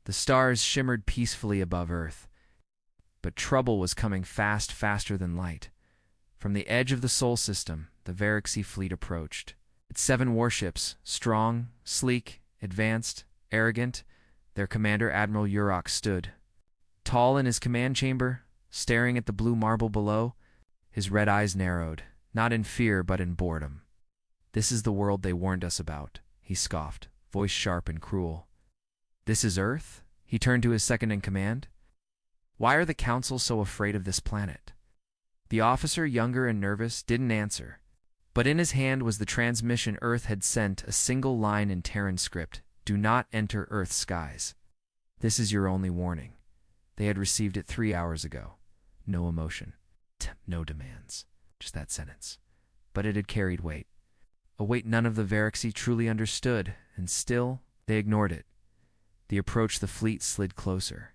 The stars shimmered peacefully above Earth, but trouble was coming faster than light. From the edge of the Sol system, the Verexy fleet approached. Its 7 warships, strong, sleek, advanced, arrogant, their commander Admiral Urok stood. Tall in his command chamber, staring at the blue marble below, his red eyes narrowed, not in fear but in boredom. "This is the world they warned us about," he scoffed, voice sharp and cruel. "This is Earth?" He turned to his second-in-command. "Why are the Council so afraid of this planet?" The officer, younger and nervous, didn't answer, but in his hand was the transmission Earth had sent, a single line in Terran script: "Do not enter Earth's skies. This is your only warning." They had received it 3 hours ago. No emotion, no demands, just that sentence. But it had carried weight. A weight none of the Verexy truly understood, and still they ignored it. The approach the fleet slid closer.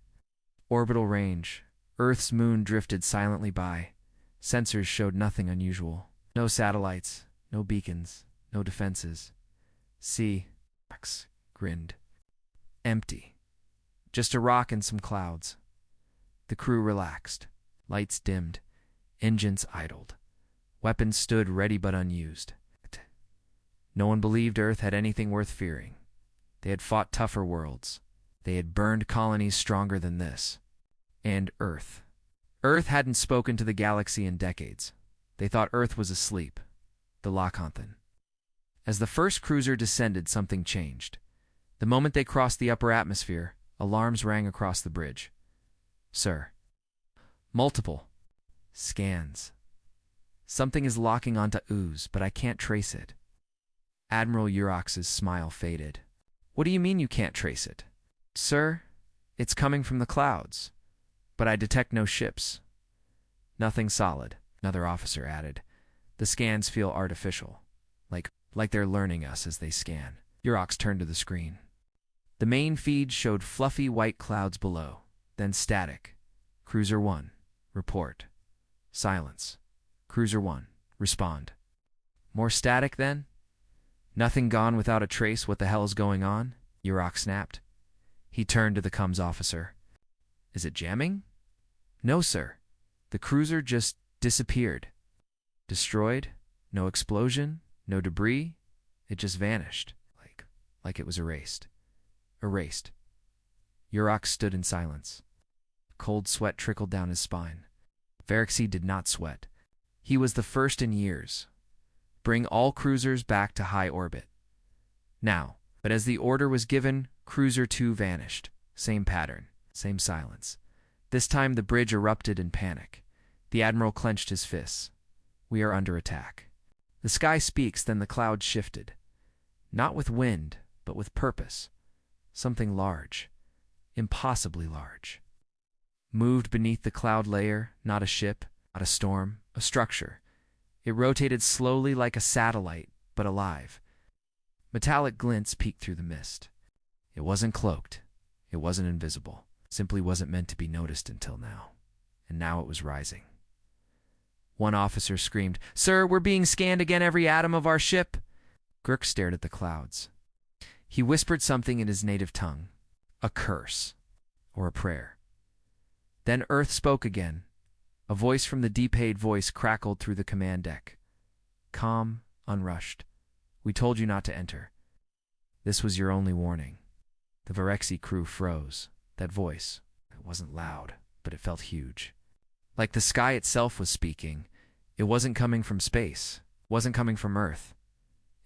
Orbital range. Earth's moon drifted silently by. Sensors showed nothing unusual. No satellites, no beacons, no defenses. See, Max grinned. Empty. Just a rock and some clouds. The crew relaxed. Lights dimmed. Engines idled. Weapons stood ready but unused. No one believed Earth had anything worth fearing. They had fought tougher worlds. They had burned colonies stronger than this. And Earth. Earth hadn't spoken to the galaxy in decades. They thought Earth was asleep. The Lacanthan. As the first cruiser descended, something changed. The moment they crossed the upper atmosphere, alarms rang across the bridge. "Sir." "Multiple." "Scans. Something is locking onto ooze, but I can't trace it." Admiral Urok's smile faded. "What do you mean you can't trace it?" "Sir, it's coming from the clouds, but I detect no ships." "Nothing solid," another officer added. "The scans feel artificial, like they're learning us as they scan." Urok turned to the screen. The main feed showed fluffy white clouds below, then static. "Cruiser 1, report." Silence. "Cruiser 1, respond." "More static, then?" "Nothing gone without a trace. What the hell is going on?" Urok snapped. He turned to the comms officer. "Is it jamming?" "No, sir. The cruiser just disappeared." "Destroyed? No explosion? No debris? It just vanished, like it was erased." "Erased." Urok stood in silence. Cold sweat trickled down his spine. Verexy did not sweat. He was the first in years. Bring all cruisers back to high orbit. Now, but as the order was given, Cruiser 2 vanished. Same pattern, same silence. This time the bridge erupted in panic. The Admiral clenched his fists. "We are under attack." The sky speaks, then the clouds shifted. Not with wind, but with purpose. Something large. Impossibly large. Moved beneath the cloud layer, not a ship, not a storm, a structure. It rotated slowly like a satellite, but alive. Metallic glints peeked through the mist. It wasn't cloaked. It wasn't invisible. Simply wasn't meant to be noticed until now. And now it was rising. One officer screamed, "Sir, we're being scanned again, every atom of our ship." Girk stared at the clouds. He whispered something in his native tongue. A curse. Or a prayer. Then Earth spoke again. A voice from the deep-paid voice crackled through the command deck. Calm, unrushed. "We told you not to enter. This was your only warning." The Verexy crew froze. That voice, it wasn't loud, but it felt huge. Like the sky itself was speaking. It wasn't coming from space. It wasn't coming from Earth.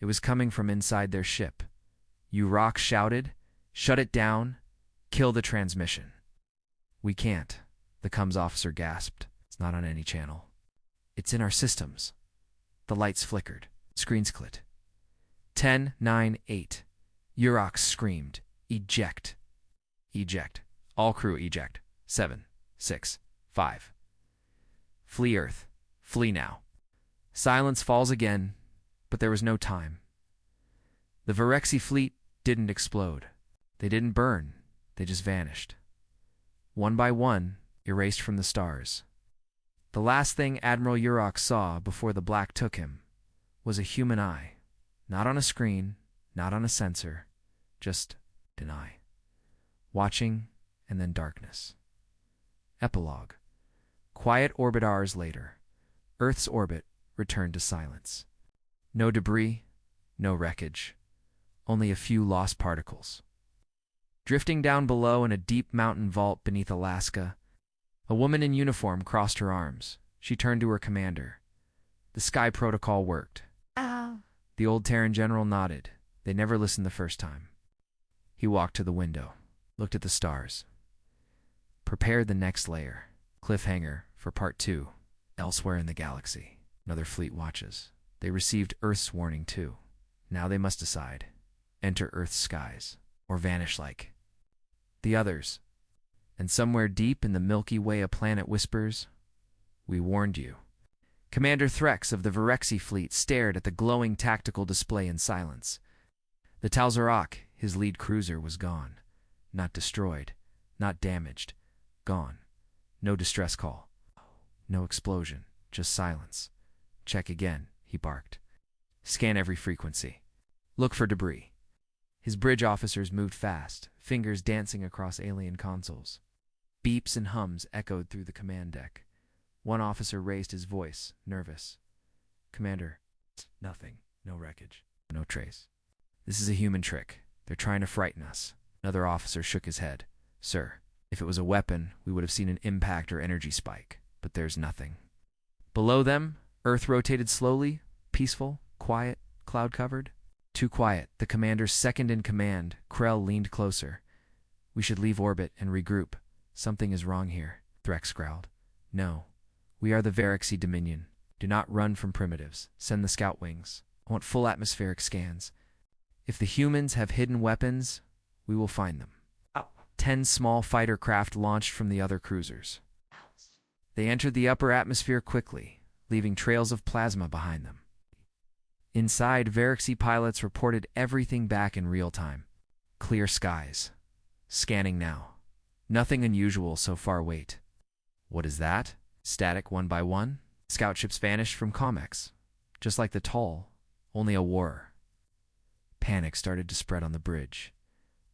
It was coming from inside their ship. Urok shouted, "Shut it down. Kill the transmission." "We can't," the comms officer gasped. "It's not on any channel." "It's in our systems." The lights flickered. Screens clit. 10, 9, 8. Urok screamed, "Eject. Eject. All crew eject. 7, 6, 5. Flee Earth. Flee now." Silence falls again, but there was no time. The Verexy fleet didn't explode. They didn't burn. They just vanished. One by one, erased from the stars. The last thing Admiral Urok saw before the black took him was a human eye. Not on a screen, not on a sensor, just an eye. watching, and then darkness. Epilogue. Quiet orbit hours later. Earth's orbit returned to silence. No debris, no wreckage. Only a few lost particles. Drifting down below in a deep mountain vault beneath Alaska, a woman in uniform crossed her arms. She turned to her commander. The Sky Protocol worked. The old Terran general nodded. They never listened the first time. He walked to the window, looked at the stars. Prepared the next layer. Cliffhanger for Part 2. Elsewhere in the galaxy. Another fleet watches. They received Earth's warning too. Now they must decide. Enter Earth's skies, or vanish like the others. And somewhere deep in the Milky Way a planet whispers, "We warned you." Commander Threx of the Verexi fleet stared at the glowing tactical display in silence. The Tal'Zarak, his lead cruiser, was gone. Not destroyed, not damaged. Gone. No distress call. No explosion, just silence. Check again, he barked. Scan every frequency. Look for debris. His bridge officers moved fast, fingers dancing across alien consoles. Beeps and hums echoed through the command deck. One officer raised his voice, nervous. "Commander, nothing. No wreckage. No trace. This is a human trick. They're trying to frighten us." Another officer shook his head. "Sir, if it was a weapon, we would have seen an impact or energy spike. But there's nothing." Below them, Earth rotated slowly, peaceful, quiet, cloud-covered. Too quiet. The commander's second-in-command, Krell, leaned closer. "We should leave orbit and regroup. Something is wrong here," Threx growled. "No. We are the Verexi Dominion. Do not run from primitives. Send the scout wings. I want full atmospheric scans. If the humans have hidden weapons, we will find them." 10 small fighter craft launched from the other cruisers. They entered the upper atmosphere quickly, leaving trails of plasma behind them. Inside, Verexi pilots reported everything back in real time. Clear skies. Scanning now. Nothing unusual so far. Wait. What is that? Static one by one? Scout ships vanished from COMEX. Just like the Tall, only a war. Panic started to spread on the bridge.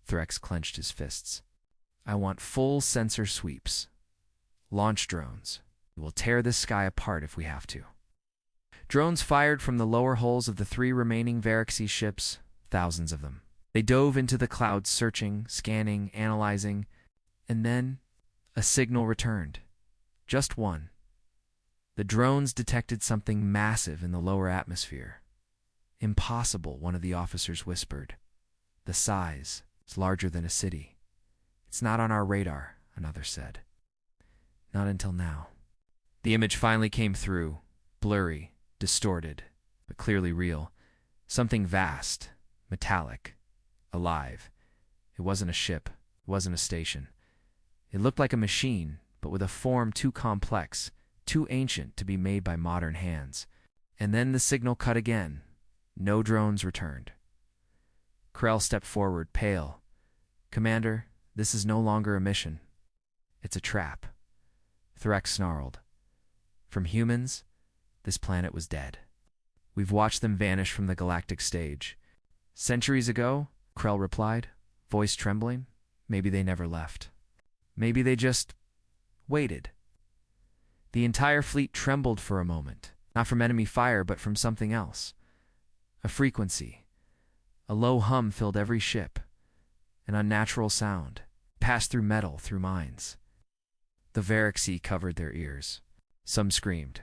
Threx clenched his fists. "I want full sensor sweeps. Launch drones. We will tear this sky apart if we have to." Drones fired from the lower hulls of the 3 remaining Verexi ships, thousands of them. They dove into the clouds, searching, scanning, analyzing, and then a signal returned. Just one. The drones detected something massive in the lower atmosphere. "Impossible," one of the officers whispered. "The size is larger than a city." "It's not on our radar," another said. "Not until now." The image finally came through, blurry, distorted, but clearly real. Something vast, metallic, alive. It wasn't a ship. It wasn't a station. It looked like a machine, but with a form too complex, too ancient to be made by modern hands. And then the signal cut again. No drones returned. Krell stepped forward, pale. "Commander, this is no longer a mission. It's a trap." Threx snarled. "From humans, this planet was dead. We've watched them vanish from the galactic stage. Centuries ago," Krell replied, voice trembling. "Maybe they never left. Maybe they just waited." The entire fleet trembled for a moment, not from enemy fire, but from something else. A frequency. A low hum filled every ship. An unnatural sound. Passed through metal, through minds. The Verexi covered their ears. Some screamed.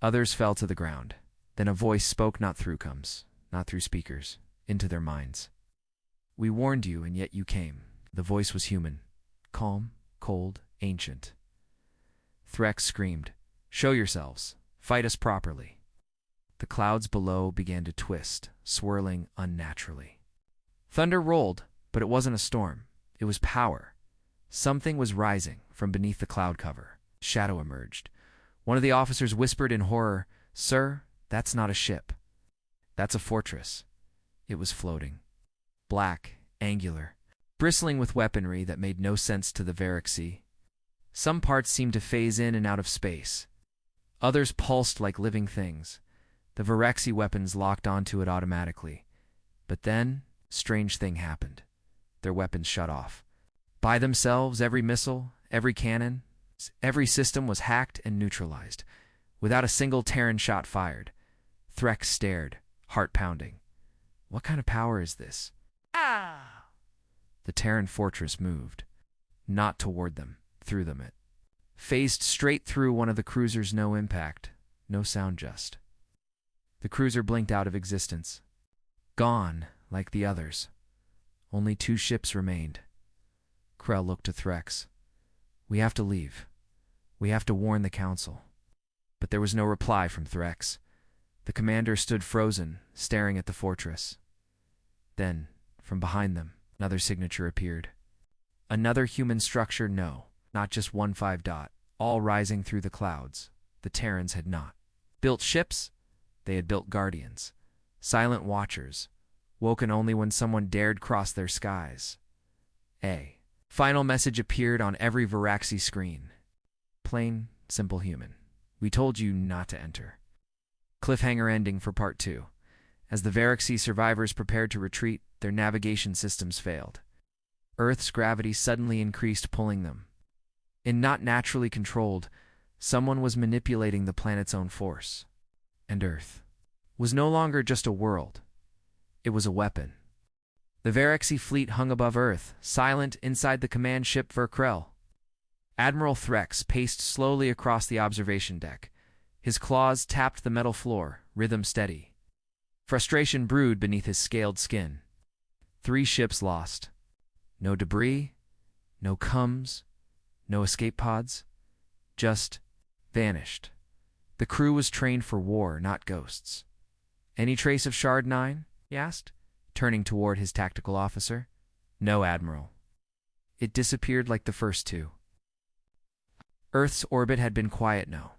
Others fell to the ground. Then a voice spoke not through coms, not through speakers, into their minds. "We warned you, and yet you came." The voice was human. Calm, cold, ancient. Threx screamed, "Show yourselves. Fight us properly." The clouds below began to twist, swirling unnaturally. Thunder rolled, but it wasn't a storm. It was power. Something was rising from beneath the cloud cover. Shadow emerged. One of the officers whispered in horror, "Sir, that's not a ship. That's a fortress." It was floating. Black, angular, bristling with weaponry that made no sense to the Verexi. Some parts seemed to phase in and out of space. Others pulsed like living things. The Verexi weapons locked onto it automatically. But then, a strange thing happened. Their weapons shut off. By themselves, every missile, every cannon, every system was hacked and neutralized, without a single Terran shot fired. Threx stared, heart pounding. What kind of power is this? Ah! The Terran fortress moved. Not toward them, through them it. Phased straight through one of the cruisers, no impact, no sound just. The cruiser blinked out of existence. Gone, like the others. Only 2 ships remained. Krell looked to Threx. We have to leave. We have to warn the Council. But there was no reply from Threx. The commander stood frozen, staring at the fortress. Then, from behind them, another signature appeared. Another human structure, no, not just 1-5 dot, all rising through the clouds. The Terrans had not built ships, they had built guardians, silent watchers, woken only when someone dared cross their skies. A final message appeared on every Varaxi screen. Plain, simple human. We told you not to enter. Cliffhanger ending for Part 2. As the Varaxi survivors prepared to retreat, their navigation systems failed. Earth's gravity suddenly increased, pulling them. In not naturally controlled, someone was manipulating the planet's own force. And Earth was no longer just a world. It was a weapon. The Varaxi fleet hung above Earth, silent inside the command ship Verkrell. Admiral Threx paced slowly across the observation deck. His claws tapped the metal floor, rhythm steady. Frustration brewed beneath his scaled skin. 3 ships lost. No debris, no coms, no escape pods. Just vanished. The crew was trained for war, not ghosts. Any trace of Shard 9? He asked, turning toward his tactical officer. No, Admiral. It disappeared like the first 2. Earth's orbit had been quiet, no.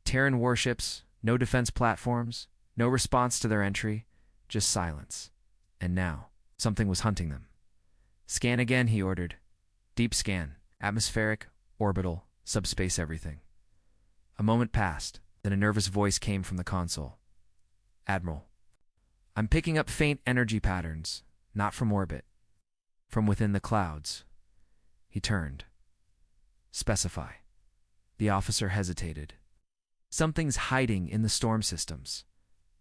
Terran warships, no defense platforms, no response to their entry, just silence. And now, something was hunting them. Scan again, he ordered. Deep scan, atmospheric, orbital, subspace everything. A moment passed, then a nervous voice came from the console. Admiral, I'm picking up faint energy patterns, not from orbit. From within the clouds. He turned. Specify. The officer hesitated. Something's hiding in the storm systems.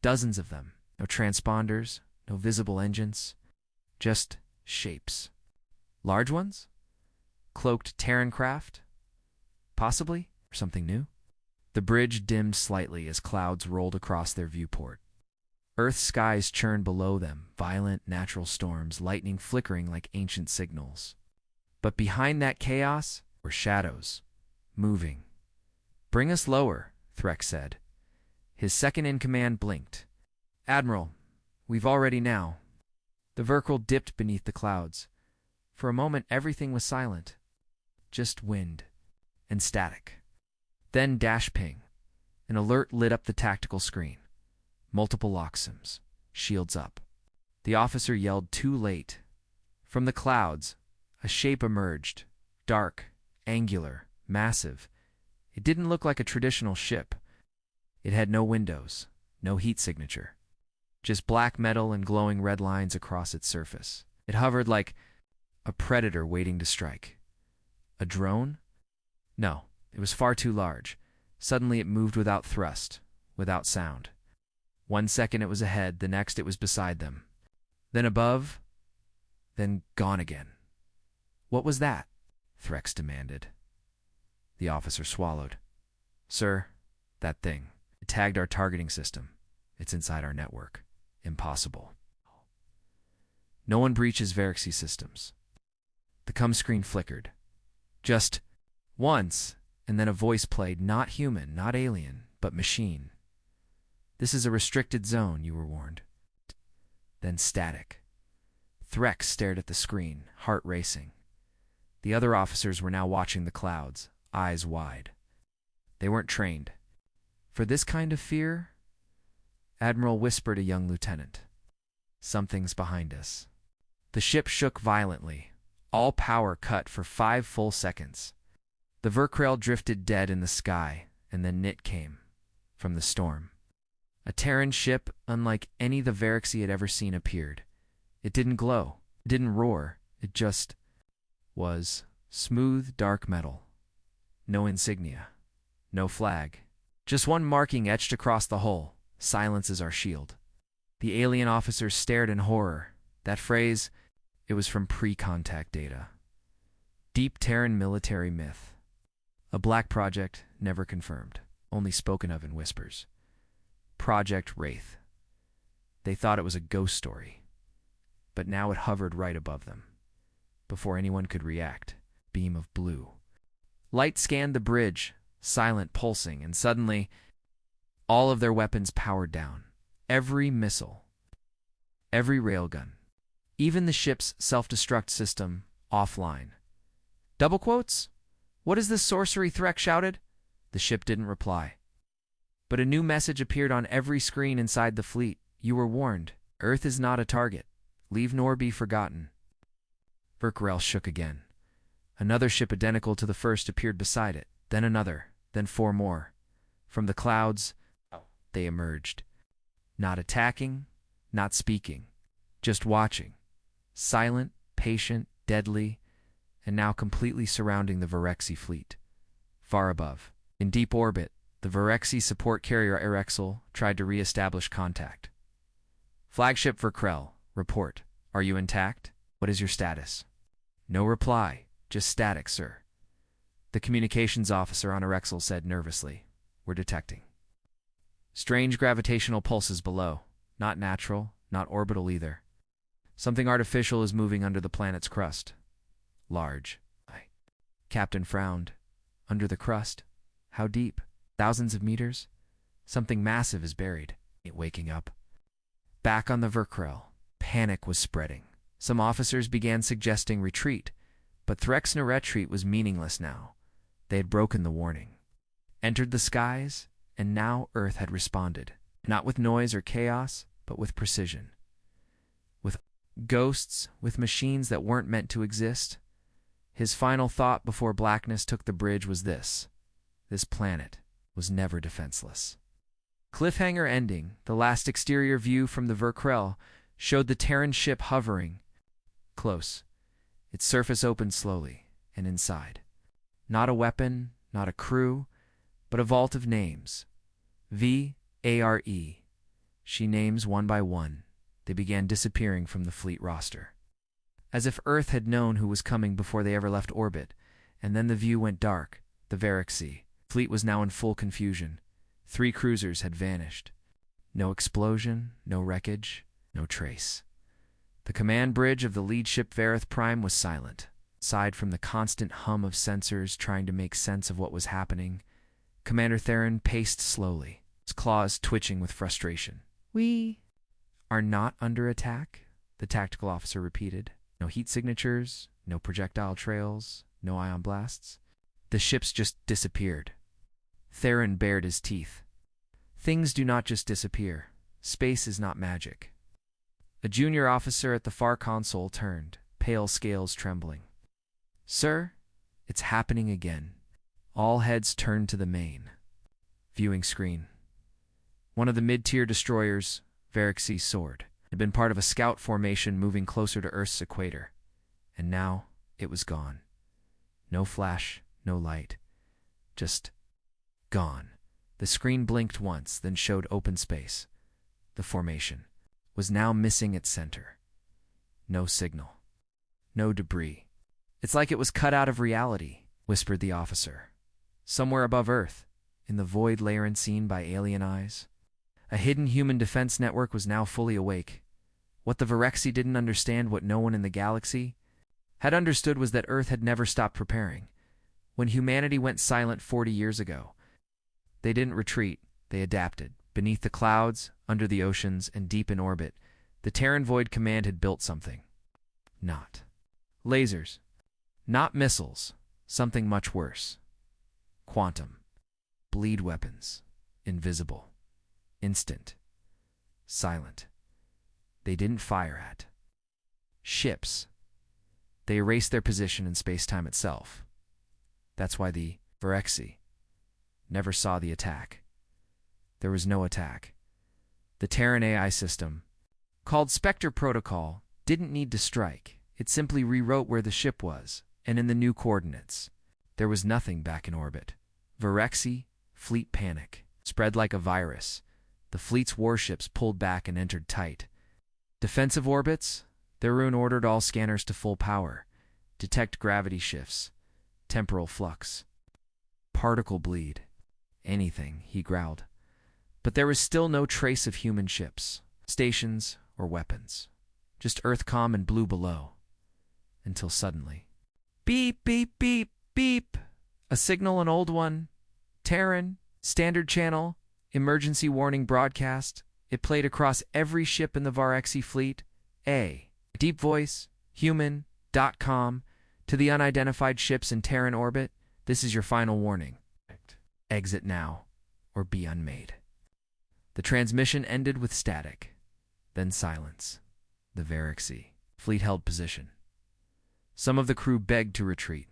Dozens of them. No transponders, no visible engines. Just shapes. Large ones? Cloaked Terran craft? Possibly, or something new? The bridge dimmed slightly as clouds rolled across their viewport. Earth's skies churned below them, violent natural storms, lightning flickering like ancient signals. But behind that chaos were shadows, moving. Bring us lower, Threx said. His second-in-command blinked. Admiral, we've already now. The Verkrell dipped beneath the clouds. For a moment, everything was silent. Just wind and static. Then dash ping. An alert lit up the tactical screen. Multiple locksums. Shields up. The officer yelled too late. From the clouds, a shape emerged. Dark, angular, massive. It didn't look like a traditional ship. It had no windows, no heat signature. Just black metal and glowing red lines across its surface. It hovered like a predator waiting to strike. A drone? No, it was far too large. Suddenly it moved without thrust, without sound. 1 second it was ahead, the next it was beside them. Then above, then gone again. What was that? Threx demanded. The officer swallowed. Sir, that thing. It tagged our targeting system. It's inside our network. Impossible. No one breaches Varaxi systems. The com screen flickered. Just once, and then a voice played, not human, not alien, but machine. This is a restricted zone, you were warned. Then static. Threx stared at the screen, heart racing. The other officers were now watching the clouds, eyes wide. They weren't trained. For this kind of fear? Admiral whispered a young lieutenant. Something's behind us. The ship shook violently. All power cut for 5 full seconds. The Verkrell drifted dead in the sky, and then Nit came. From the storm. A Terran ship, unlike any the Varaxi had ever seen, appeared. It didn't glow. It didn't roar. It just was smooth, dark metal. No insignia. No flag. Just one marking etched across the hull. Silence is our shield. The alien officers stared in horror. That phrase, it was from pre-contact data. Deep Terran military myth. A black project never confirmed, only spoken of in whispers. Project Wraith. They thought it was a ghost story, but now it hovered right above them. Before anyone could react, beam of blue. Light scanned the bridge, silent, pulsing, and suddenly, all of their weapons powered down. Every missile, every railgun, even the ship's self-destruct system offline. Double quotes? What is this sorcery? Threk shouted. The ship didn't reply. But a new message appeared on every screen inside the fleet. You were warned. Earth is not a target. Leave nor be forgotten. Verkrel shook again. Another ship identical to the first appeared beside it, then another, then four more. From the clouds, they emerged. Not attacking, not speaking, just watching. Silent, patient, deadly, and now completely surrounding the Verexi fleet. Far above, in deep orbit, the Verexi support carrier Erexel tried to re-establish contact. Flagship Verkrel, report. Are you intact? What is your status? No reply, just static, sir. The communications officer on Erexel said nervously. We're detecting strange gravitational pulses below. Not natural, not orbital either. Something artificial is moving under the planet's crust. Large. Captain frowned. Under the crust? How deep? Thousands of meters? Something massive is buried. Waking up. Back on the Verkrel, panic was spreading. Some officers began suggesting retreat, but Threk's retreat was meaningless now. They had broken the warning. Entered the skies, and now Earth had responded. Not with noise or chaos, but with precision. With ghosts, with machines that weren't meant to exist. His final thought before blackness took the bridge was this. This planet was never defenseless. Cliffhanger ending, the last exterior view from the Verkrel showed the Terran ship hovering. Close. Its surface opened slowly, and inside. Not a weapon, not a crew, but a vault of names. V-A-R-E. She names one by one. They began disappearing from the fleet roster. As if Earth had known who was coming before they ever left orbit, and then the view went dark. The Verexi fleet was now in full confusion. 3 cruisers had vanished. No explosion, no wreckage, no trace. The command bridge of the lead ship Verith Prime was silent. Aside from the constant hum of sensors trying to make sense of what was happening, Commander Theron paced slowly, his claws twitching with frustration. We are not under attack, the tactical officer repeated. No heat signatures, no projectile trails, no ion blasts. The ships just disappeared. Theron bared his teeth. Things do not just disappear. Space is not magic. A junior officer at the far console turned, pale scales trembling. Sir, it's happening again. All heads turned to the main viewing screen. One of the mid-tier destroyers, Verexi Sword, had been part of a scout formation moving closer to Earth's equator. And now it was gone. No flash, no light. Just gone. The screen blinked once, then showed open space. The formation was now missing its center. No signal. No debris. It's like it was cut out of reality, whispered the officer. Somewhere above Earth, in the void layer unseen by alien eyes, a hidden human defense network was now fully awake. What the Verexi didn't understand, what no one in the galaxy had understood, was that Earth had never stopped preparing. When humanity went silent 40 years ago, they didn't retreat, they adapted. Beneath the clouds, under the oceans, and deep in orbit, the Terran Void Command had built something. Not lasers. Not missiles. Something much worse. Quantum. Bleed weapons. Invisible. Instant. Silent. They didn't fire at ships. They erased their position in space-time itself. That's why the Verexi never saw the attack. There was no attack. The Terran AI system, called Spectre Protocol, didn't need to strike. It simply rewrote where the ship was, And in the new coordinates, there was nothing back in orbit. Varexi, fleet panic, spread like a virus. The fleet's warships pulled back and entered tight. Defensive orbits, Terran ordered all scanners to full power. Detect gravity shifts, temporal flux, particle bleed. Anything, he growled. But there was still no trace of human ships, stations, or weapons. Just Earthcom and blue below. Until suddenly, beep, beep, beep, beep. A signal, an old one. Terran, standard channel, emergency warning broadcast. It played across every ship in the Varexi fleet. A deep voice, human.com. To the unidentified ships in Terran orbit, this is your final warning. Exit now, or be unmade. The transmission ended with static, then silence. The Varexi fleet held position. Some of the crew begged to retreat,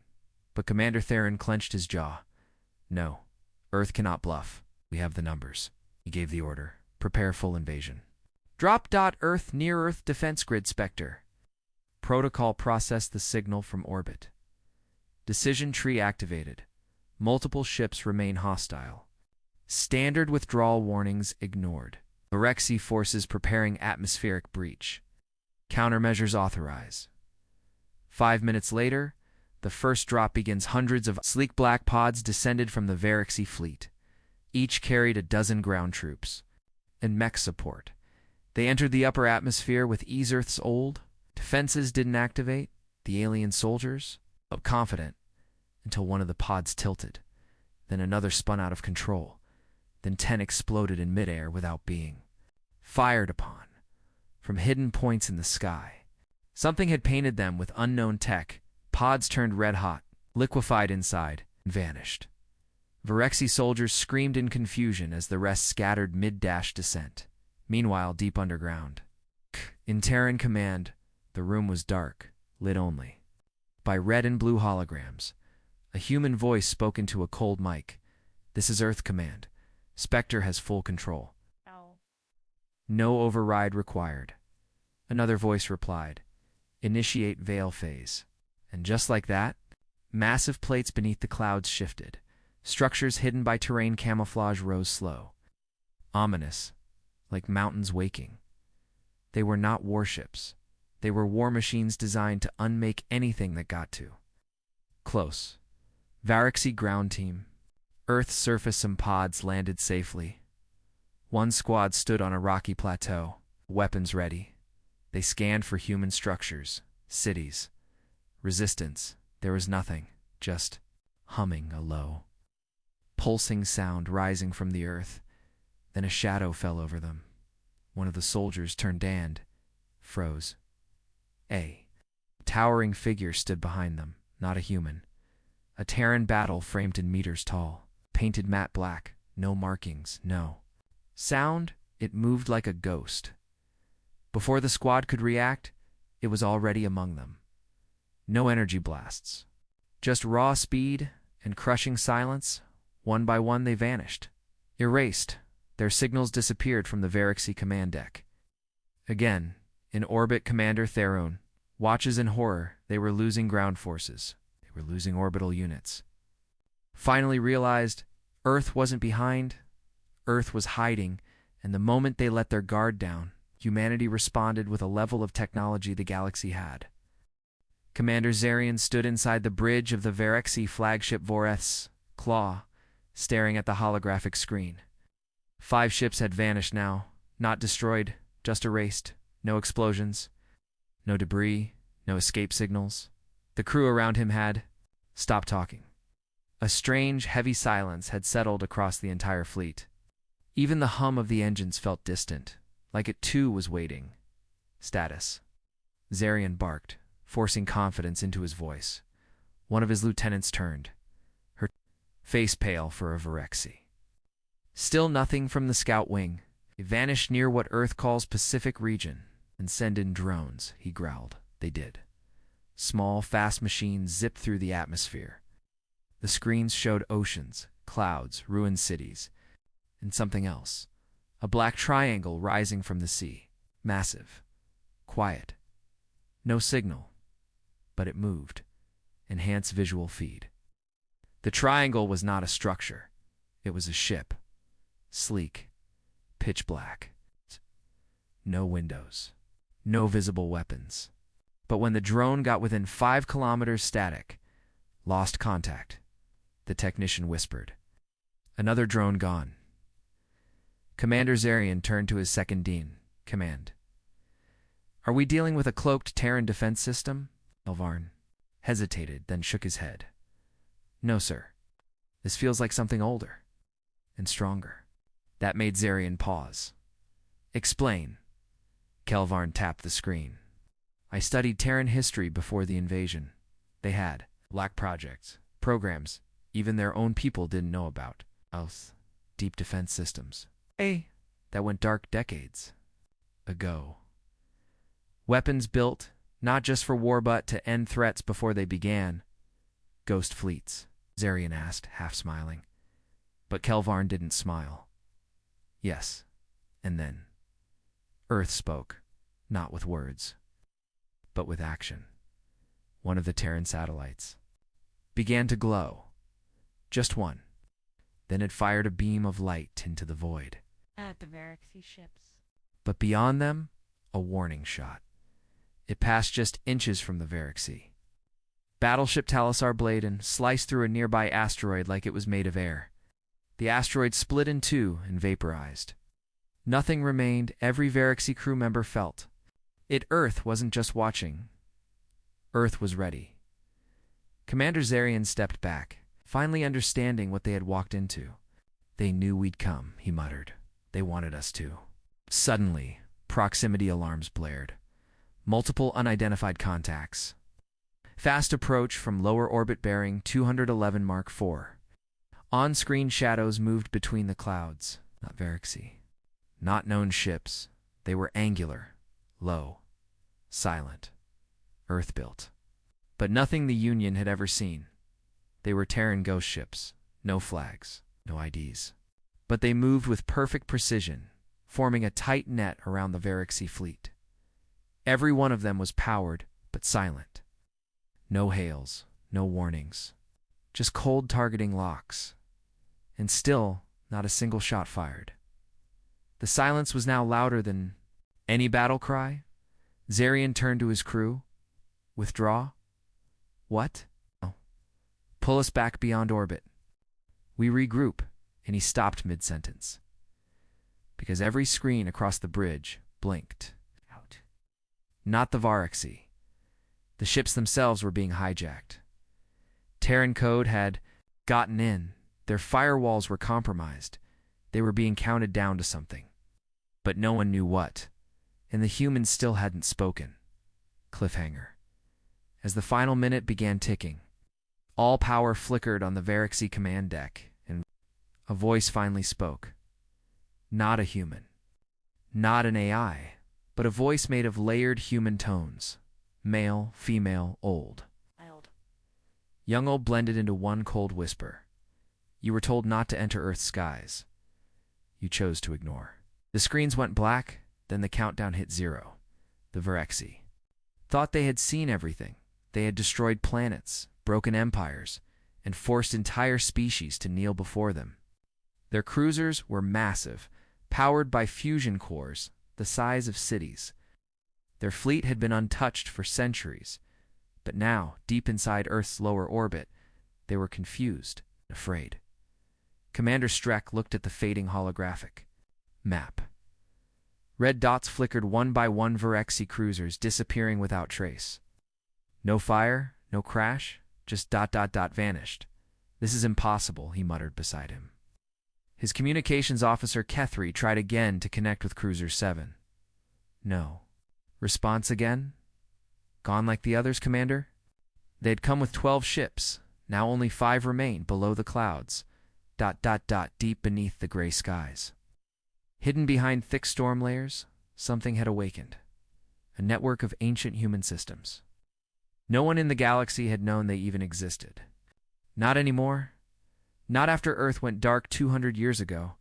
but Commander Terran clenched his jaw. No, Earth cannot bluff. We have the numbers. He gave the order. Prepare full invasion. Drop. Earth, near Earth defense grid Spectre. Protocol processed the signal from orbit. Decision tree activated. Multiple ships remain hostile. Standard withdrawal warnings ignored. Varexi forces preparing atmospheric breach. Countermeasures authorize. 5 minutes later, the first drop begins. Hundreds of sleek black pods descended from the Varexi fleet. Each carried a dozen ground troops and mech support. They entered the upper atmosphere with ease. Earth's old defenses didn't activate. The alien soldiers felt confident until one of the pods tilted. Then another spun out of control. Then 10 exploded in midair without being fired upon from hidden points in the sky. Something had painted them with unknown tech. Pods turned red hot, liquefied inside, and vanished. Varexi soldiers screamed in confusion as the rest scattered mid-dash descent. Meanwhile, deep underground, in Terran command, the room was dark, lit only by red and blue holograms. A human voice spoke into a cold mic. This is Earth Command. Spectre has full control. Ow. No override required. Another voice replied. Initiate veil phase. And just like that, massive plates beneath the clouds shifted. Structures hidden by terrain camouflage rose slow. Ominous, like mountains waking. They were not warships. They were war machines designed to unmake anything that got to. Close. Varexi ground team. Earth's surface and pods landed safely. One squad stood on a rocky plateau, weapons ready. They scanned for human structures, cities. Resistance. There was nothing, just humming a low, pulsing sound rising from the earth. Then a shadow fell over them. One of the soldiers turned and froze. A towering figure stood behind them, not a human. A Terran battle framed in meters tall, painted matte black, no markings, no sound. It moved like a ghost. Before the squad could react, it was already among them. No energy blasts, just raw speed and crushing silence. One by one they vanished, erased. Their signals disappeared from the Varexi command deck. Again, in orbit, Commander Terran watches in horror. They were losing ground forces. They were losing orbital units. Finally realized Earth wasn't behind. Earth was hiding, and the moment they let their guard down, humanity responded with a level of technology the galaxy had. Commander Zarian stood inside the bridge of the Varexi flagship Voreth's Claw, staring at the holographic screen. 5 ships had vanished now, not destroyed, just erased. No explosions, no debris, no escape signals. The crew around him had stopped talking. A strange, heavy silence had settled across the entire fleet. Even the hum of the engines felt distant, like it too was waiting. Status. Zarian barked, forcing confidence into his voice. One of his lieutenants turned, her face pale for a Varexi. Still nothing from the scout wing. They vanished near what Earth calls Pacific region. And send in drones, he growled. They did. Small, fast machines zipped through the atmosphere. The screens showed oceans, clouds, ruined cities, and something else. A black triangle rising from the sea. Massive. Quiet. No signal. But it moved. Enhance visual feed. The triangle was not a structure. It was a ship. Sleek. Pitch black. No windows. No visible weapons. But when the drone got within 5 kilometers static, lost contact, the technician whispered. Another drone gone. Commander Zarian turned to his second dean. Command. Are we dealing with a cloaked Terran defense system? Elvarn hesitated, then shook his head. No, sir. This feels like something older and stronger. That made Zarian pause. Explain. Kelvarn tapped the screen. I studied Terran history before the invasion. They had black projects, programs, even their own people didn't know about. Deep defense systems. That went dark decades ago. Weapons built, not just for war but to end threats before they began. Ghost fleets, Zarian asked, half smiling. But Kelvarn didn't smile. Yes, and then Earth spoke, not with words, but with action. One of the Terran satellites began to glow. Just one. Then it fired a beam of light into the void. At the Verexy ships. But beyond them, a warning shot. It passed just inches from the Verexy. Battleship Talisar Bladen sliced through a nearby asteroid like it was made of air. The asteroid split in two and vaporized. Nothing remained. Every Verexy crew member felt. Earth wasn't just watching. Earth was ready. Commander Zarian stepped back, finally understanding what they had walked into. They knew we'd come, he muttered. They wanted us to. Suddenly, proximity alarms blared. Multiple unidentified contacts. Fast approach from lower orbit bearing 211 Mark IV. On-screen shadows moved between the clouds. Not Verexy. Not known ships. They were angular, low, silent, Earth-built. But nothing the Union had ever seen. They were Terran ghost ships. No flags, no IDs. But they moved with perfect precision, forming a tight net around the Verexy fleet. Every one of them was powered, but silent. No hails, no warnings. Just cold targeting locks. And still, not a single shot fired. The silence was now louder than any battle cry. Zarian turned to his crew. Withdraw? What? Oh. Pull us back beyond orbit. We regroup, and he stopped mid-sentence. Because every screen across the bridge blinked. Out. Not the Verexy. The ships themselves were being hijacked. Terran code had gotten in. Their firewalls were compromised. They were being counted down to something. But no one knew what. And the humans still hadn't spoken. Cliffhanger. As the final minute began ticking, all power flickered on the Verexy command deck, and a voice finally spoke. Not a human. Not an AI, but a voice made of layered human tones. Male, female, old. Young old blended into one cold whisper. You were told not to enter Earth's skies. You chose to ignore. The screens went black, then the countdown hit 0. The Verexy thought they had seen everything. They had destroyed planets, broken empires, and forced entire species to kneel before them. Their cruisers were massive, powered by fusion cores the size of cities. Their fleet had been untouched for centuries, but now, deep inside Earth's lower orbit, they were confused, afraid. Commander Streck looked at the fading holographic map. Red dots flickered one by one Verexy cruisers disappearing without trace. No fire, no crash, just ... vanished. This is impossible, he muttered beside him. His communications officer Kethri tried again to connect with Cruiser 7. No. Response again? Gone like the others, Commander? They had come with 12 ships. Now only 5 remain below the clouds. ... deep beneath the gray skies. Hidden behind thick storm layers, something had awakened. A network of ancient human systems. No one in the galaxy had known they even existed. Not anymore. Not after Earth went dark 200 years ago.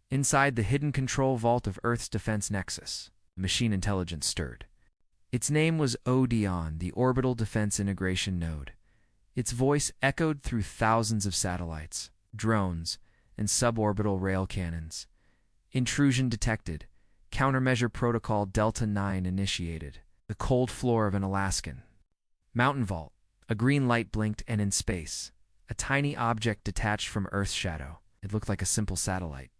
Inside the hidden control vault of Earth's defense nexus, machine intelligence stirred. Its name was Odeon, the Orbital Defense Integration Node. Its voice echoed through thousands of satellites, drones, and suborbital rail cannons. Intrusion detected. Countermeasure protocol Delta 9 initiated. The cold floor of an Alaskan mountain vault. A green light blinked, and in space, a tiny object detached from Earth's shadow. It looked like a simple satellite.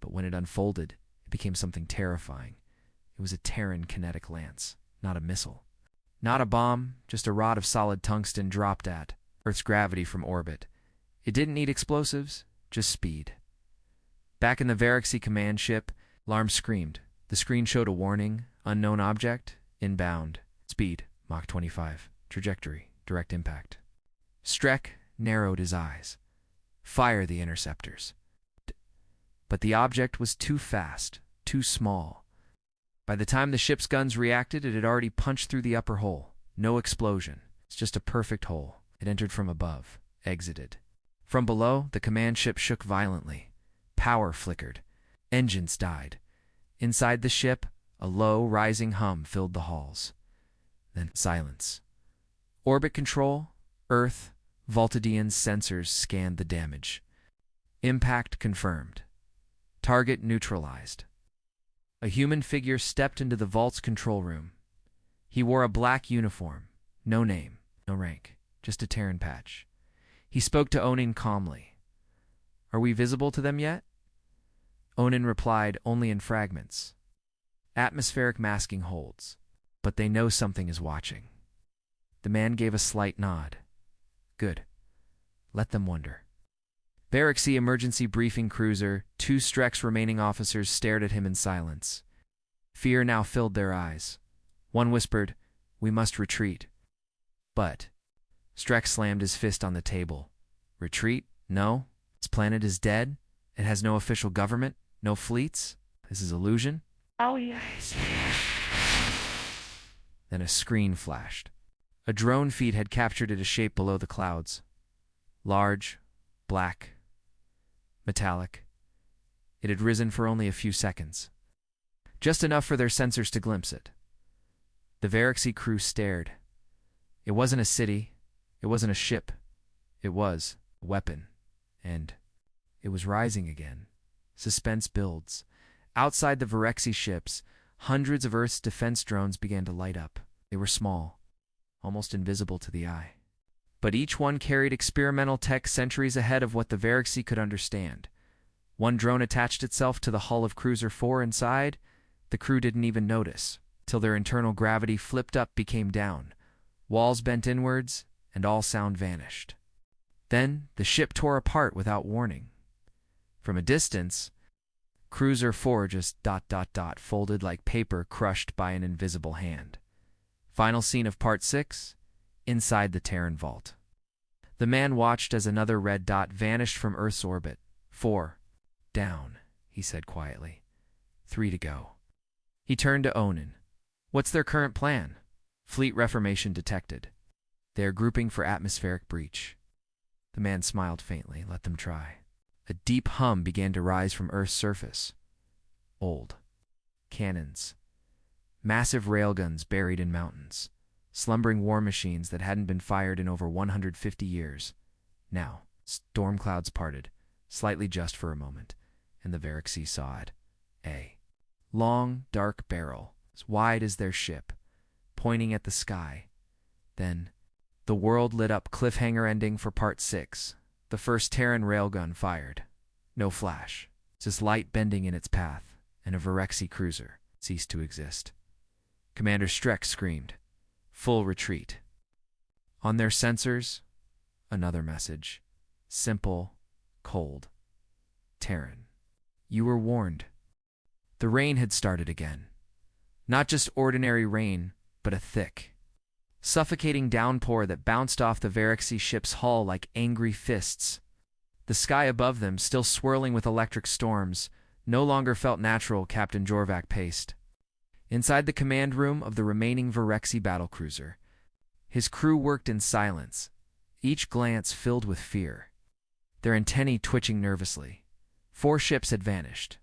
But when it unfolded, it became something terrifying. It was a Terran kinetic lance, not a missile. Not a bomb, just a rod of solid tungsten dropped at Earth's gravity from orbit. It didn't need explosives, just speed. Back in the Varixy command ship, alarm screamed. The screen showed a warning: unknown object, inbound. Speed, Mach 25. Trajectory, direct impact. Streck narrowed his eyes. Fire the interceptors. But the object was too fast, too small. By the time the ship's guns reacted, it had already punched through the upper hole. No explosion. It's just a perfect hole. It entered from above, exited. From below, the command ship shook violently. Power flickered. Engines died. Inside the ship, a low, rising hum filled the halls. Then silence. Orbit control, Earth, Voltidian's sensors scanned the damage. Impact confirmed. Target neutralized. A human figure stepped into the vault's control room. He wore a black uniform. No name, no rank, just a Terran patch. He spoke to Onin calmly. "Are we visible to them yet?" Onin replied, "Only in fragments. Atmospheric masking holds, but they know something is watching." The man gave a slight nod. "Good. Let them wonder." Varixy emergency briefing cruiser, 2 Streck's remaining officers stared at him in silence. Fear now filled their eyes. One whispered, "We must retreat." But Streck slammed his fist on the table. "Retreat? No. This planet is dead. It has no official government, no fleets. This is illusion." Oh, yes. Then a screen flashed. A drone feed had captured it a shape below the clouds. Large, black, metallic. It had risen for only a few seconds. Just enough for their sensors to glimpse it. The Varixy crew stared. It wasn't a city. It wasn't a ship. It was a weapon. And it was rising again. Suspense builds. Outside the Varixy ships, hundreds of Earth's defense drones began to light up. They were small, almost invisible to the eye. But each one carried experimental tech centuries ahead of what the Varixy could understand. One drone attached itself to the hull of Cruiser 4 inside. The crew didn't even notice, till their internal gravity flipped up, became down. Walls bent inwards, and all sound vanished. Then the ship tore apart without warning. From a distance, Cruiser 4 just ... folded like paper crushed by an invisible hand. Final scene of Part 6, inside the Terran vault. The man watched as another red dot vanished from Earth's orbit. 4 down, he said quietly. 3 to go. He turned to Onin. "What's their current plan?" "Fleet reformation detected. They are grouping for atmospheric breach." The man smiled faintly. "Let them try." A deep hum began to rise from Earth's surface. Old. Cannons. Massive railguns buried in mountains. Slumbering war machines that hadn't been fired in over 150 years. Now, storm clouds parted, slightly just for a moment, and the Varixy saw it. A long, dark barrel, as wide as their ship, pointing at the sky. Then, the world lit up. Cliffhanger ending for Part 6. The first Terran railgun fired. No flash, just light bending in its path, and a Varixy cruiser ceased to exist. Commander Streck screamed. Full retreat. On their sensors, another message. Simple, cold. Terran. You were warned. The rain had started again. Not just ordinary rain, but a thick, suffocating downpour that bounced off the Varixy ship's hull like angry fists. The sky above them, still swirling with electric storms, no longer felt natural. Captain Jorvac paced. Inside the command room of the remaining Varixy battlecruiser, his crew worked in silence, each glance filled with fear, their antennae twitching nervously. 4 ships had vanished.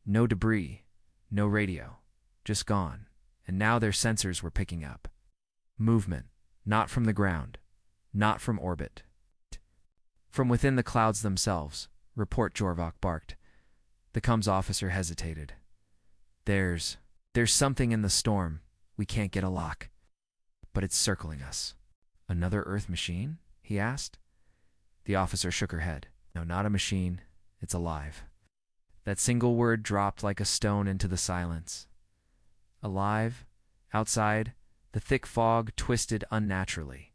No debris, no radio, just gone, and now their sensors were picking up movement, not from the ground, Not from orbit. From within the clouds themselves, Report Jorvak barked. The comms officer hesitated. There's something in the storm. We can't get a lock. But it's circling us. Another Earth machine? He asked. The officer shook her head. No, not a machine. It's alive. That single word dropped like a stone into the silence. Alive? Outside, the thick fog twisted unnaturally.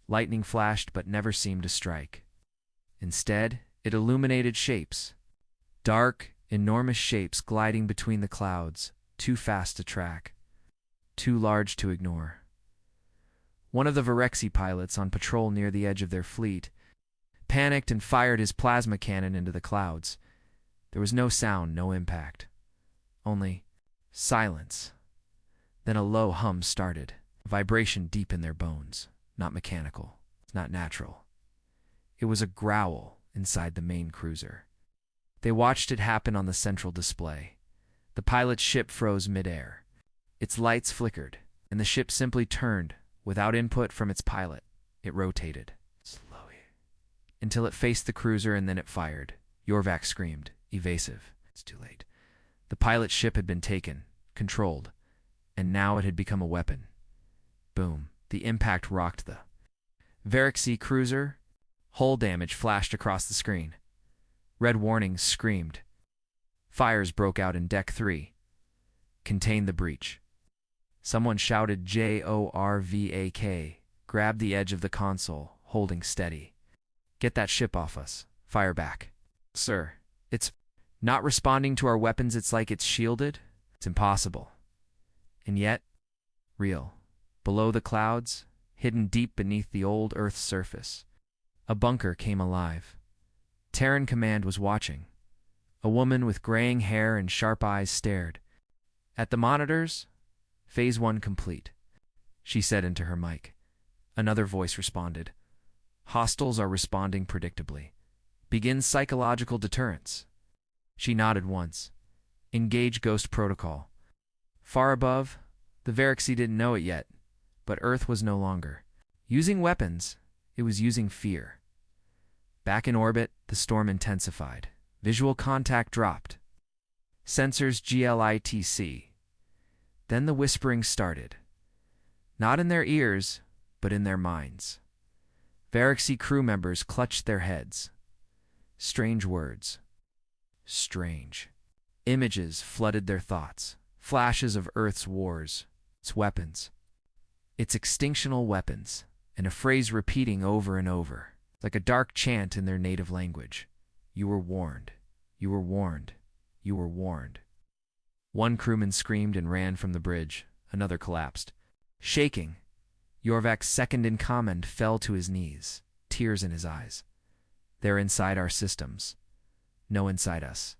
Lightning flashed but never seemed to strike. Instead, it illuminated shapes. Dark, enormous shapes gliding between the clouds, too fast to track, too large to ignore. One of the Virexi pilots on patrol near the edge of their fleet panicked and fired his plasma cannon into the clouds. There was no sound, no impact. Only silence. Then a low hum started, a vibration deep in their bones, not mechanical, not natural. It was a growl inside the main cruiser. They watched it happen on the central display. The pilot's ship froze midair. Its lights flickered, and the ship simply turned, without input from its pilot. It rotated, slowly, until it faced the cruiser, and then it fired. Jorvak screamed, evasive. It's too late. The pilot's ship had been taken, controlled, and now it had become a weapon. Boom. The impact rocked the Virexi cruiser. Hull damage flashed across the screen. Red warnings screamed. Fires broke out in Deck 3. Contain the breach. Someone shouted JORVAK, grabbed the edge of the console, holding steady. Get that ship off us. Fire back. Sir, it's not responding to our weapons. It's like it's shielded. It's impossible. And yet, real. Below the clouds, hidden deep beneath the old Earth's surface, a bunker came alive. Terran Command was watching. A woman with graying hair and sharp eyes stared. At the monitors, Phase 1 complete, she said into her mic. Another voice responded. Hostiles are responding predictably. Begin psychological deterrence. She nodded once. Engage Ghost Protocol. Far above, the Virexi didn't know it yet, but Earth was no longer using weapons. It was using fear. Back in orbit, the storm intensified. Visual contact dropped. Sensors GLITC. Then the whispering started. Not in their ears, but in their minds. Virexi crew members clutched their heads. Strange words. Strange. Images flooded their thoughts. Flashes of Earth's wars. Its weapons. Its extinctional weapons. And a phrase repeating over and over, like a dark chant in their native language. You were warned. You were warned. You were warned. One crewman screamed and ran from the bridge. Another collapsed. Shaking, Jorvak's second in command fell to his knees, tears in his eyes. They're inside our systems. No inside us.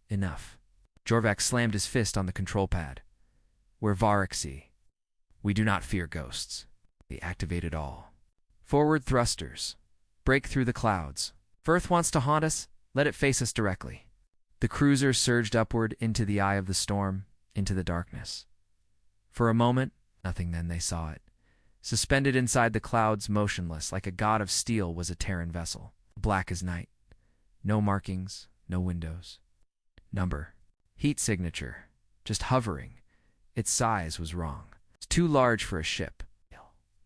Enough. Jorvak slammed his fist on the control pad. We're Virexi. We do not fear ghosts. They activate it all. Forward thrusters. Break through the clouds. If Earth wants to haunt us, let it face us directly. The cruiser surged upward into the eye of the storm, into the darkness. For a moment, nothing. Then they saw it. Suspended inside the clouds, motionless, like a god of steel, was a Terran vessel. Black as night. No markings, no windows. Number. Heat signature. Just hovering. Its size was wrong. It's too large for a ship.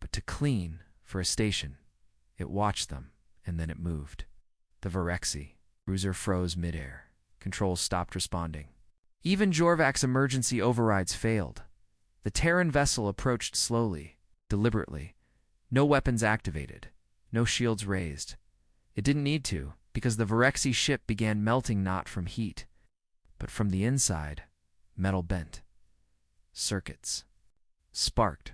But to clean for a station. It watched them, and then it moved. The Virexi. Cruiser froze midair. Controls stopped responding. Even Jorvak's emergency overrides failed. The Terran vessel approached slowly, deliberately. No weapons activated. No shields raised. It didn't need to, because the Virexi ship began melting not from heat, but from the inside. Metal bent. Circuits. Sparked.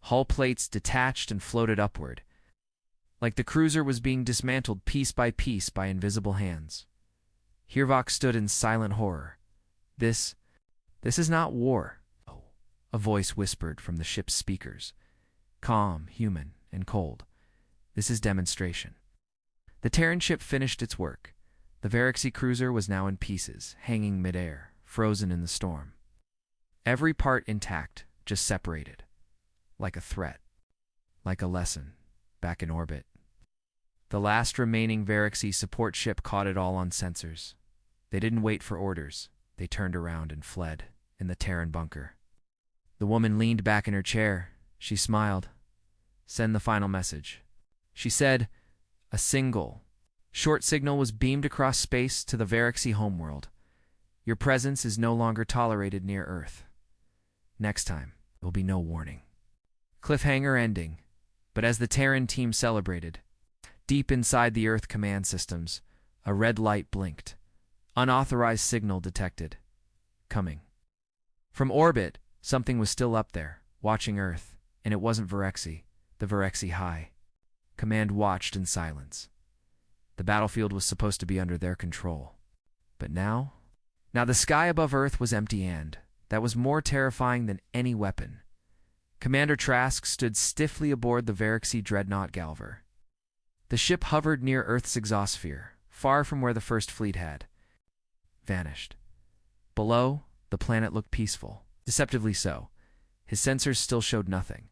Hull plates detached and floated upward, like the cruiser was being dismantled piece by invisible hands. Jorvak stood in silent horror. This is not war. Oh, a voice whispered from the ship's speakers. Calm, human, and cold. This is demonstration. The Terran ship finished its work. The Virexi cruiser was now in pieces, hanging midair, frozen in the storm. Every part intact, just separated. Like a threat. Like a lesson. back in orbit. The last remaining Verexy support ship caught it all on sensors. They didn't wait for orders. They turned around and fled in the Terran bunker. The woman leaned back in her chair. She smiled. "Send the final message." She said. A single, short signal was beamed across space to the Verexy homeworld. "Your presence is no longer tolerated near Earth. Next time, there will be no warning." Cliffhanger ending. But as the Terran team celebrated, deep inside the Earth command systems, a red light blinked. Unauthorized signal detected. Coming. From orbit, something was still up there, watching Earth, and it wasn't Verexy, the Verexy High. Command watched in silence. The battlefield was supposed to be under their control. But now the sky above Earth was empty, and that was more terrifying than any weapon. Commander Trask stood stiffly aboard the Verexy dreadnought Galver. The ship hovered near Earth's exosphere, far from where the First Fleet had vanished. Below, the planet looked peaceful, deceptively so. His sensors still showed nothing.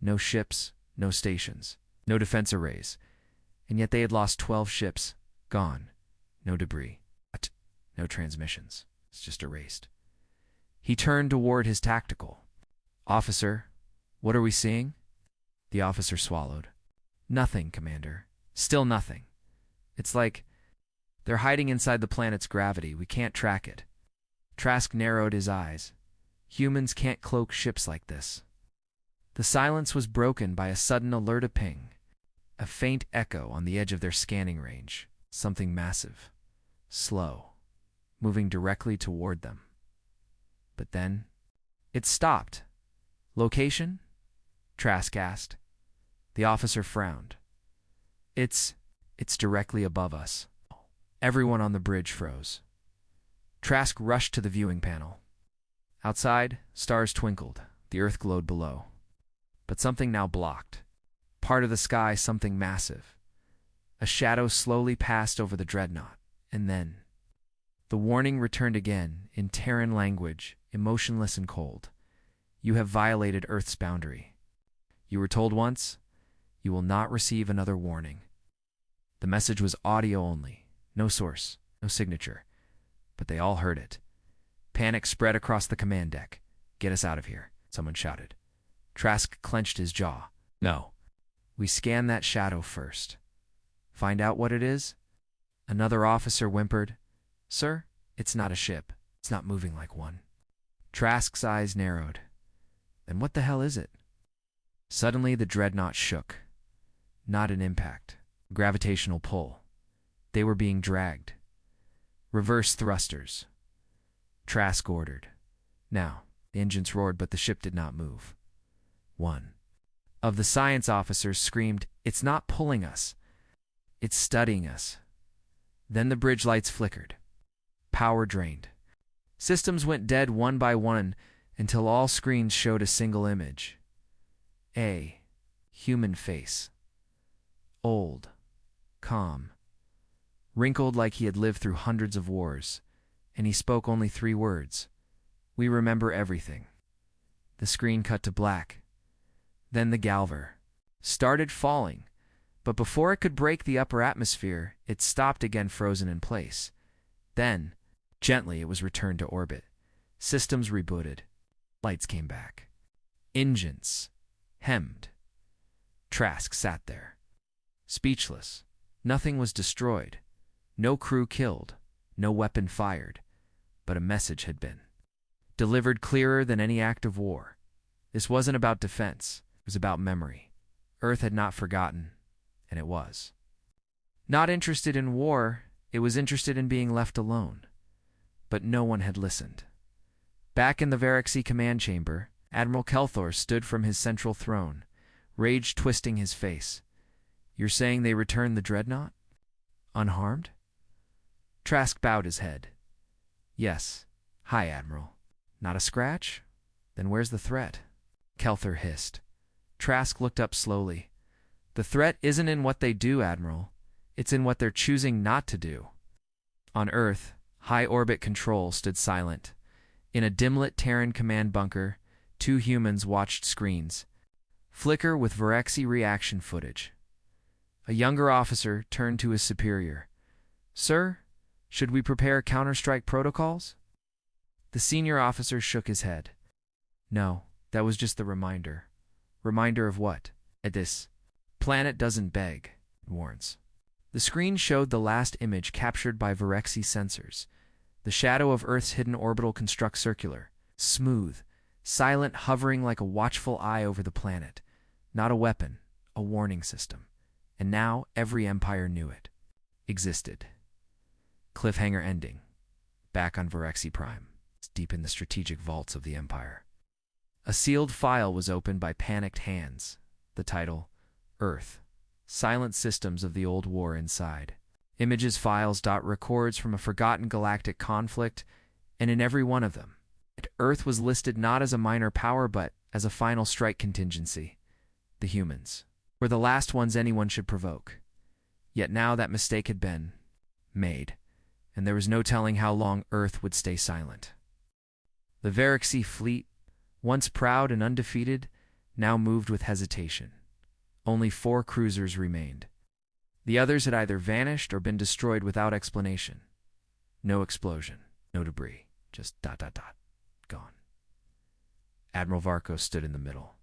No ships, no stations, no defense arrays. And yet they had lost 12 ships, gone. No debris, no transmissions. It's just erased. He turned toward his tactical. "Officer, what are we seeing?" The officer swallowed. "Nothing, Commander. Still nothing. It's like they're hiding inside the planet's gravity. We can't track it." Trask narrowed his eyes. Humans can't cloak ships like this. The silence was broken by a sudden alert ping. A faint echo on the edge of their scanning range. Something massive. Slow. Moving directly toward them. But then it stopped. "Location?" Trask asked. The officer frowned. It's directly above us." Everyone on the bridge froze. Trask rushed to the viewing panel. Outside, stars twinkled. The Earth glowed below. But something now blocked. Part of the sky, something massive. A shadow slowly passed over the dreadnought, and then the warning returned again, in Terran language, emotionless and cold. "You have violated Earth's boundary. You were told once, you will not receive another warning." The message was audio only, no source, no signature, but they all heard it. Panic spread across the command deck. "Get us out of here," someone shouted. Trask clenched his jaw. "No. We scan that shadow first. Find out what it is?" Another officer whimpered. "Sir, it's not a ship. It's not moving like one." Trask's eyes narrowed. "Then what the hell is it?" Suddenly the dreadnought shook. Not an impact. Gravitational pull. They were being dragged. "Reverse thrusters." Trask ordered. Now, the engines roared, but the ship did not move. One of the science officers screamed, "It's not pulling us. It's studying us." Then the bridge lights flickered. Power drained. Systems went dead one by one until all screens showed a single image. A human face. Old. Calm. Wrinkled like he had lived through hundreds of wars. And he spoke only 3 words. "We remember everything." The screen cut to black. Then the Galver started falling, but before it could break the upper atmosphere, it stopped again, frozen in place. Then, gently, it was returned to orbit. Systems rebooted. Lights came back. Engines hemmed. Trask sat there, speechless. Nothing was destroyed. No crew killed. No weapon fired. But a message had been delivered clearer than any act of war. This wasn't about defense. It was about memory. Earth had not forgotten, and it was not interested in war. It was interested in being left alone. But no one had listened. Back in the Verexy command chamber, Admiral Kelthor stood from his central throne, rage twisting his face. "You're saying they returned the dreadnought? Unharmed?" Trask bowed his head. "Yes. Hi, Admiral. Not a scratch? Then where's the threat?" Kelthor hissed. Trask looked up slowly. "The threat isn't in what they do, Admiral. It's in what they're choosing not to do." On Earth, high-orbit control stood silent. In a dim-lit Terran command bunker, 2 humans watched screens flicker with Verexy reaction footage. A younger officer turned to his superior. "Sir, should we prepare counter-strike protocols?" The senior officer shook his head. "No, that was just the reminder." "Reminder of what?" "This planet doesn't beg," it warns. The screen showed the last image captured by Varexi sensors. The shadow of Earth's hidden orbital construct circular, smooth, silent, hovering like a watchful eye over the planet. Not a weapon, a warning system. And now every empire knew it. Existed. Cliffhanger ending. Back on Varexi Prime, deep in the strategic vaults of the Empire. A sealed file was opened by panicked hands. The title, Earth. Silent systems of the old war inside. Images, files, records from a forgotten galactic conflict, and in every one of them, Earth was listed not as a minor power but as a final strike contingency. The humans were the last ones anyone should provoke. Yet now that mistake had been made, and there was no telling how long Earth would stay silent. The Varexi fleet, once proud and undefeated, now moved with hesitation. Only 4 cruisers remained. The others had either vanished or been destroyed without explanation. No explosion, no debris, just ... gone. Admiral Varco stood in the middle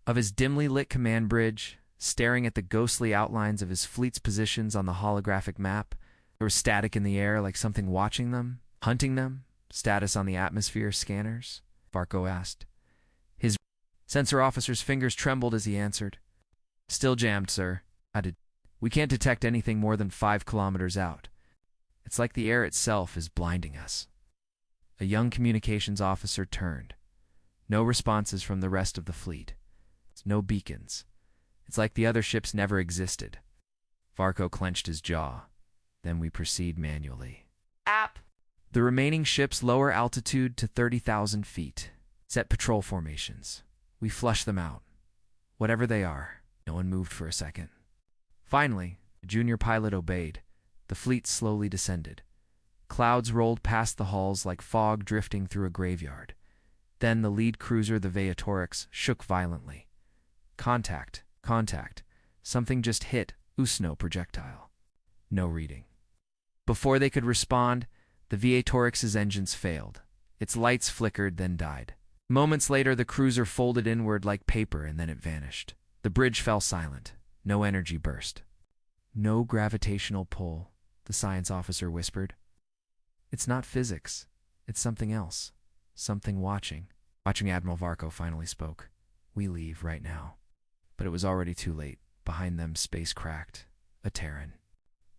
of his dimly lit command bridge, staring at the ghostly outlines of his fleet's positions on the holographic map. There was static in the air, like something watching them, hunting them. "Status on the atmosphere scanners?" Varco asked. His sensor officer's fingers trembled as he answered. "Still jammed, sir. We can't detect anything more than 5 kilometers out. It's like the air itself is blinding us." A young communications officer turned. No responses from the rest of the fleet. No beacons. It's like the other ships never existed. Varco clenched his jaw. "Then we proceed manually." App. The remaining ships lower altitude to 30,000 feet. Set patrol formations. We flush them out. Whatever they are. No one moved for a second. Finally, the junior pilot obeyed. The fleet slowly descended. Clouds rolled past the hulls like fog drifting through a graveyard. Then the lead cruiser, the Vaetorix, shook violently. Contact. Something just hit Usno projectile. No reading. Before they could respond, the Vaetorix's engines failed. Its lights flickered, then died. Moments later, the cruiser folded inward like paper, and then it vanished. The bridge fell silent. No energy burst. "No gravitational pull," the science officer whispered. "It's not physics. It's something else. Something watching." Admiral Varco finally spoke. "We leave right now." But it was already too late. Behind them, space cracked. A Terran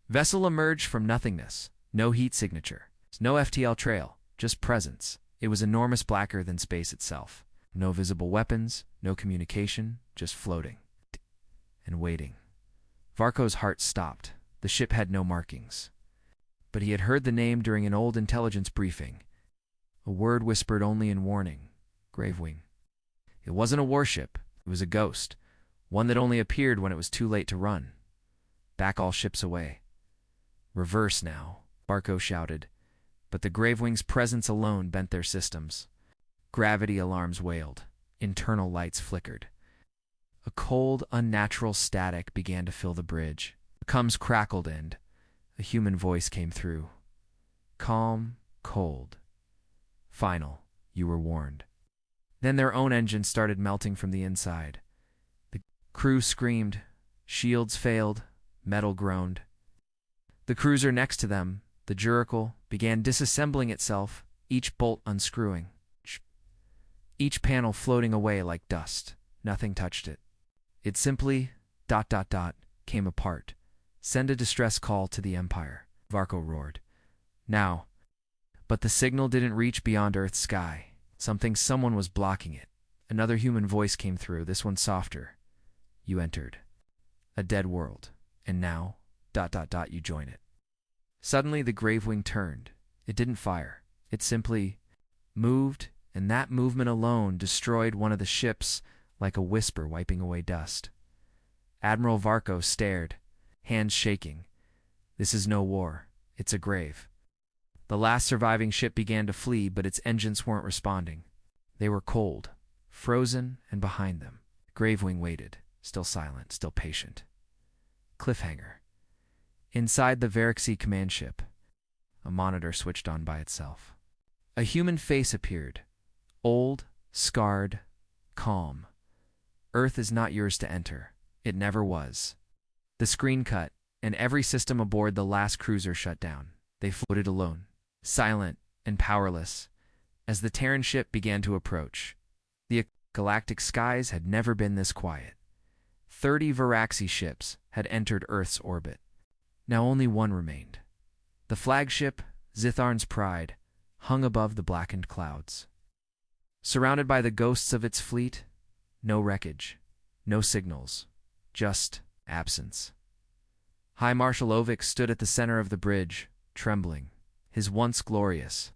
vessel emerged from nothingness. No heat signature. No FTL trail. Just presence. It was enormous, blacker than space itself. No visible weapons. No communication. Just floating. And waiting. Varco's heart stopped. The ship had no markings. But he had heard the name during an old intelligence briefing. A word whispered only in warning. Gravewing. It wasn't a warship. It was a ghost. One that only appeared when it was too late to run. Back all ships away. "Reverse now," Varco shouted. But the Gravewing's presence alone bent their systems. Gravity alarms wailed. Internal lights flickered. A cold, unnatural static began to fill the bridge. The comms crackled and a human voice came through. Calm, cold. "Final. You were warned." Then their own engines started melting from the inside. The crew screamed. Shields failed. Metal groaned. The cruiser next to them, the Juracle, began disassembling itself, each bolt unscrewing. Each panel floating away like dust. Nothing touched it. It simply ... came apart. "Send a distress call to the Empire," Varco roared. "Now." But the signal didn't reach beyond Earth's sky. Someone was blocking it. Another human voice came through, this one softer. "You entered a dead world, and now ... you join it." Suddenly the Gravewing turned. It didn't fire. It simply moved, and that movement alone destroyed one of the ships like a whisper wiping away dust. Admiral Varco stared, hands shaking. This is no war. It's a grave. The last surviving ship began to flee, but its engines weren't responding. They were cold, frozen, and behind them. Gravewing waited, still silent, still patient. Cliffhanger. Inside the Verixie command ship, a monitor switched on by itself. A human face appeared. Old, scarred, calm. Earth is not yours to enter. It never was. The screen cut, and every system aboard the last cruiser shut down. They floated alone, silent and powerless, as the Terran ship began to approach. The galactic skies had never been this quiet. 30 Veraxi ships had entered Earth's orbit. Now only one remained. The flagship, Zitharn's Pride, hung above the blackened clouds. Surrounded by the ghosts of its fleet, no wreckage, no signals, just absence. High Marshal Ovik stood at the center of the bridge, trembling, his once glorious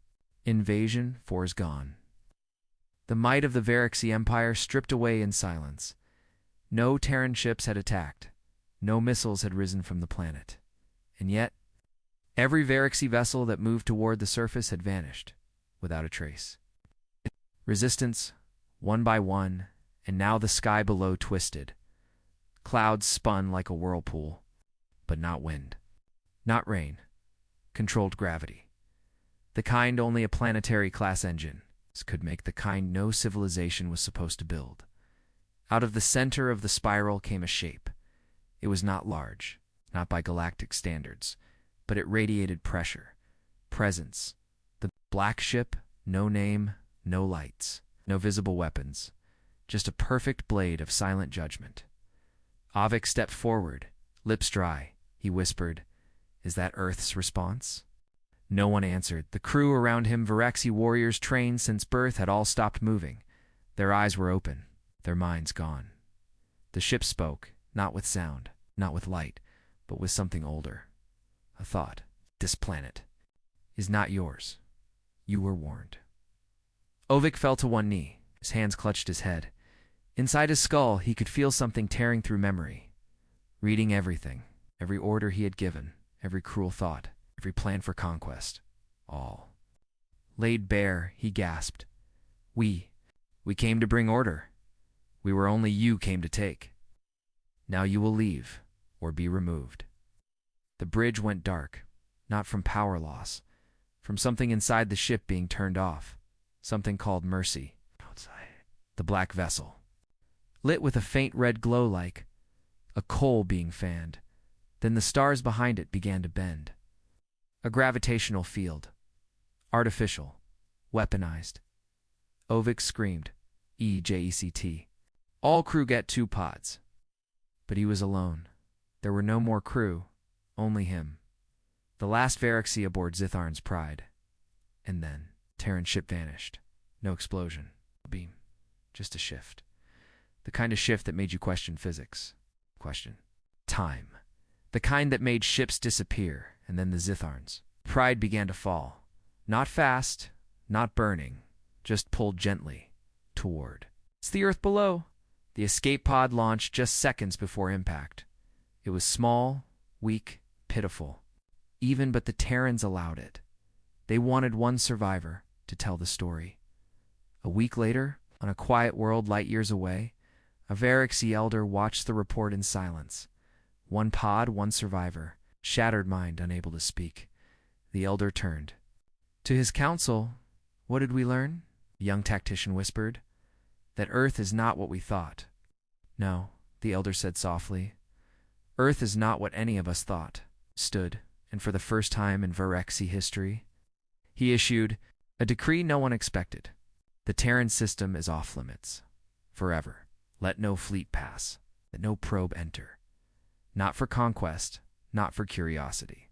invasion force gone. The might of the Verixie Empire stripped away in silence. No Terran ships had attacked. No missiles had risen from the planet. And yet, every Verixie vessel that moved toward the surface had vanished, without a trace. Resistance, one by one, and now the sky below twisted. Clouds spun like a whirlpool, but not wind, not rain, controlled gravity. The kind only a planetary class engine could make, the kind no civilization was supposed to build. Out of the center of the spiral came a shape. It was not large, not by galactic standards, but it radiated pressure, presence. The black ship, no name, no lights, no visible weapons, just a perfect blade of silent judgment. Ovik stepped forward, lips dry. He whispered, "Is that Earth's response?" No one answered. The crew around him, Veraxi warriors trained since birth, had all stopped moving. Their eyes were open, their minds gone. The ship spoke, not with sound, not with light, but with something older. A thought. This planet is not yours. You were warned. Ovik fell to one knee. His hands clutched his head. Inside his skull, he could feel something tearing through memory. Reading everything, every order he had given, every cruel thought, every plan for conquest. All laid bare, he gasped. We came to bring order. We were only you came to take. Now you will leave, or be removed. The bridge went dark, not from power loss, from something inside the ship being turned off, something called mercy. Outside, the black vessel, lit with a faint red glow like a coal being fanned. Then the stars behind it began to bend. A gravitational field. Artificial. Weaponized. Ovik screamed, EJECT. All crew get 2 pods. But he was alone. There were no more crew, only him. The last Verixie aboard Zitharn's Pride. And then, Terran ship vanished. No explosion. A beam. Just a shift. The kind of shift that made you question physics. Question. Time. The kind that made ships disappear, and then the Zitharn's Pride began to fall. Not fast, not burning, just pulled gently toward. It's the Earth below. The escape pod launched just seconds before impact. It was small, weak, pitiful. Even but the Terrans allowed it. They wanted one survivor to tell the story. A week later, on a quiet world light years away, a Verixie elder watched the report in silence. 1 pod, 1 survivor, shattered mind, unable to speak. The elder turned. To his council, what did we learn? The young tactician whispered. That Earth is not what we thought. No, the elder said softly. Earth is not what any of us thought. Stood, and for the first time in Verexi history, he issued a decree no one expected. The Terran system is off limits. Forever. Let no fleet pass. Let no probe enter. Not for conquest, not for curiosity.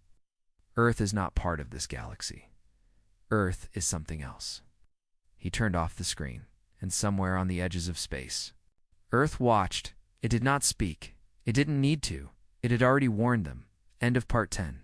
Earth is not part of this galaxy. Earth is something else. He turned off the screen, and somewhere on the edges of space, Earth watched. It did not speak. It didn't need to. It had already warned them. End of Part 10.